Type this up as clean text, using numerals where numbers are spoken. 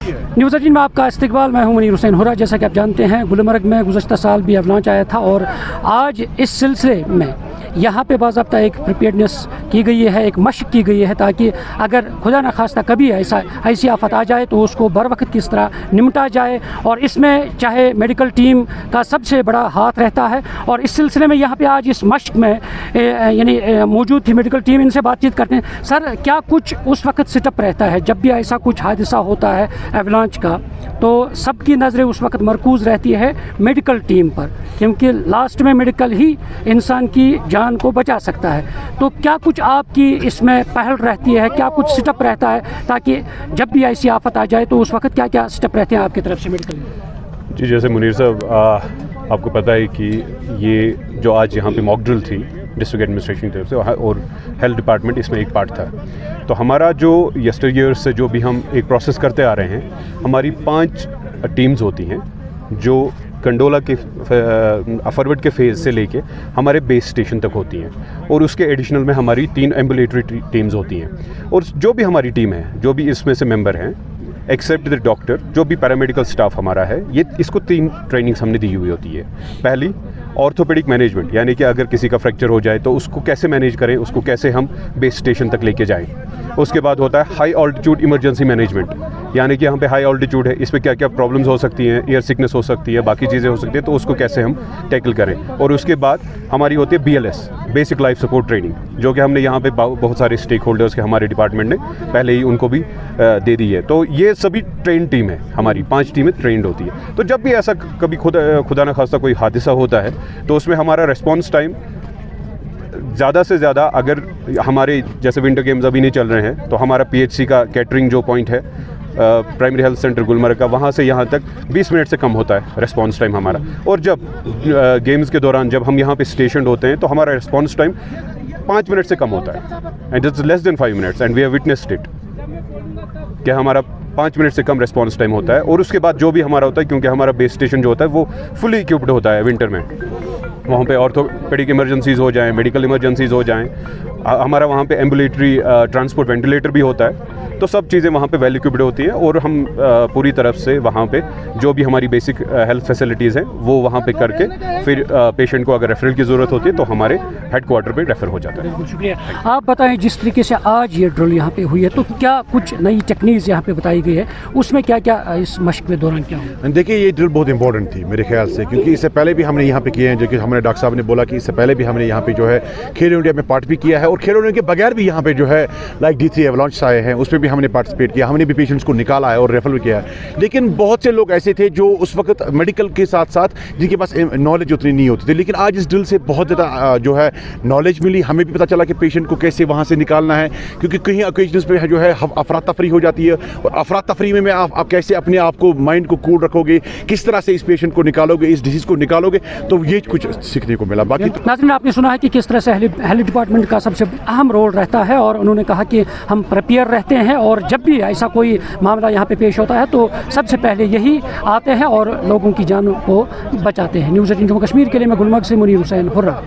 News 18 में आपका इस्तकबाल। मैं हूं मुनीर हुसैन हुर्रा। जैसा कि आप जानते हैं, गुलमर्ग में गुज़श्ता साल भी अवलांच आया था और आज इस सिलसिले में यहाँ पे बाज़ाब्ता एक प्रिपेयर्डनेस की गई है, एक मशक की गई है, ताकि अगर खुदा न खास्ता कभी ऐसी आफत आ जाए तो उसको बर वक्त किस तरह निमटा जाए। और इसमें चाहे मेडिकल टीम का सबसे बड़ा हाथ रहता है। और इस सिलसिले में यहाँ पे आज इस मशक में यानी मौजूद थी मेडिकल टीम। इनसे बातचीत करते हैं। सर, क्या कुछ उस वक्त सेटअप रहता है जब भी ऐसा कुछ हादसा होता है एवलांच का, तो सबकी नज़रें उस वक्त मरकूज़ रहती है मेडिकल टीम पर, क्योंकि लास्ट में मेडिकल ही इंसान की जान को बचा सकता है। तो क्या कुछ आपकी इसमें पहल रहती है, क्या कुछ सेटअप रहता है, ताकि जब भी ऐसी आफत आ जाए तो उस वक्त क्या क्या सेटअप रहते हैं आपकी तरफ से मेडिकल में? जी, जैसे मुनीर साहब आपको पता है कि ये जो आज यहाँ पे मॉक ड्रिल थी डिस्ट्रिक्ट एडमिनिस्ट्रेशन की तरफ से और हेल्थ डिपार्टमेंट इसमें एक पार्ट था। तो हमारा जो यस्टर ईयर से जो भी हम एक प्रोसेस करते आ रहे हैं, हमारी 5 टीम्स होती हैं जो कंडोला के फॉरवर्ड के फेज़ से लेके हमारे बेस स्टेशन तक होती हैं। और उसके एडिशनल में हमारी 3 एम्बुलेटरी टीम्स होती हैं। और जो भी हमारी टीम है, जो भी इसमें से मेंबर हैं, एक्सेप्ट द डॉक्टर, जो भी पैरामेडिकल स्टाफ हमारा है, ये इसको 3 ट्रेनिंग्स हमने दी हुई होती है। पहली, ऑर्थोपेडिक मैनेजमेंट, यानी कि अगर किसी का फ्रैक्चर हो जाए तो उसको कैसे मैनेज करें, उसको कैसे हम बेस स्टेशन तक लेके जाएं। उसके बाद होता है हाई ऑल्टीट्यूड इमरजेंसी मैनेजमेंट, यानी कि यहाँ पे हाई ऑल्टीट्यूड है, इस पर क्या क्या प्रॉब्लम्स हो सकती हैं, एयर सिकनेस हो सकती है, बाकी चीज़ें हो सकती हैं, तो उसको कैसे हम टैकल करें। और उसके बाद हमारी होती है BLS, basic life support training, जो कि हमने यहाँ पे बहुत सारे स्टेक होल्डर्स के हमारे डिपार्टमेंट ने पहले ही उनको भी दे दी है। तो ये सभी ट्रेन टीम है, हमारी 5 टीमें ट्रेंड होती है। तो जब भी ऐसा कभी खुदा न खास्ता कोई हादसा होता है तो उसमें हमारा रिस्पॉन्स टाइम ज़्यादा से ज़्यादा, अगर हमारे जैसे विंटर गेम्स अभी नहीं चल रहे हैं तो हमारा PHC का कैटरिंग जो पॉइंट है प्राइमरी हेल्थ सेंटर गुलमर्ग का, वहाँ से यहाँ तक 20 मिनट से कम होता है रिस्पॉन्स टाइम हमारा। और जब गेम्स के दौरान जब हम यहाँ पे स्टेशन होते हैं तो हमारा रिस्पॉन्स टाइम 5 मिनट से कम होता है, and it's less than 5 minutes, and we have witnessed it कि हमारा 5 मिनट से कम रिस्पॉन्स टाइम होता है। और उसके बाद जो भी हमारा होता है, क्योंकि हमारा बेस स्टेशन जो होता है वो फुली इक्विप्ड होता है विंटर में, वहाँ पे ऑर्थोपेडिक इमरजेंसीज हो जाएं, मेडिकल इमरजेंसीज हो जाएं, हमारा वहाँ पे एम्बुलेटरी ट्रांसपोर्ट वेंटिलेटर भी होता है। तो सब चीज़ें वहाँ पे वेल इक्विप्ड होती हैं और हम पूरी तरफ से वहाँ पे जो भी हमारी बेसिक हेल्थ फैसिलिटीज़ हैं वो वहाँ पे करके फिर पेशेंट को अगर रेफरल की ज़रूरत होती है तो हमारे हेड क्वार्टर पे रेफ़र हो जाता है। शुक्रिया। आप बताएं, जिस तरीके से आज ये ड्रिल यहाँ पे हुई है, तो क्या कुछ नई टेक्निक्स यहाँ पे बताई गई है, उसमें क्या क्या इस मशक के दौरान क्या हुआ? देखिए, ये ड्रिल बहुत इंपॉर्टेंट थी मेरे ख्याल से, क्योंकि इससे पहले भी हमने यहाँ पे किए हैं, जो कि हमारे डॉक्टर साहब ने बोला कि इससे पहले भी हमने यहाँ पे जो है खेलो इंडिया में पार्ट भी किया है, और खेलो इंडिया के बगैर भी यहाँ पे जो है लाइक D3 एवलांच आए हैं, उस पर भी हमने पार्टिसिपेट किया, हमने भी पेशेंट्स को निकाला है और रेफर भी किया है। लेकिन बहुत से लोग ऐसे थे जो उस वक्त मेडिकल के साथ साथ जिनके पास नॉलेज उतनी नहीं होती थी। लेकिन आज इस ड्रिल से बहुत ज़्यादा जो है नॉलेज मिली, हमें भी पता चला कि पेशेंट को कैसे वहाँ से निकालना है, क्योंकि कहीं ओकेजन्स पे जो है अफरा तफरी हो जाती है, और अफरा तफरी में आप कैसे अपने आप को माइंड को कूल रखोगे, किस तरह से इस पेशेंट को निकालोगे, इस डिजीज़ को निकालोगे, तो ये कुछ सीखने को मिला। बाकी नाज़रीन, आपने सुना है कि किस तरह से हेल्थ डिपार्टमेंट का सबसे अहम रोल रहता है, और उन्होंने कहा कि हम प्रिपेयर रहते हैं, और जब भी ऐसा कोई मामला यहाँ पे पेश होता है तो सबसे पहले यही आते हैं और लोगों की जान को बचाते हैं। न्यूज़ 18 जम्मू कश्मीर के लिए मैं गुलमर्ग से मुनीर हुसैन हुर्रा।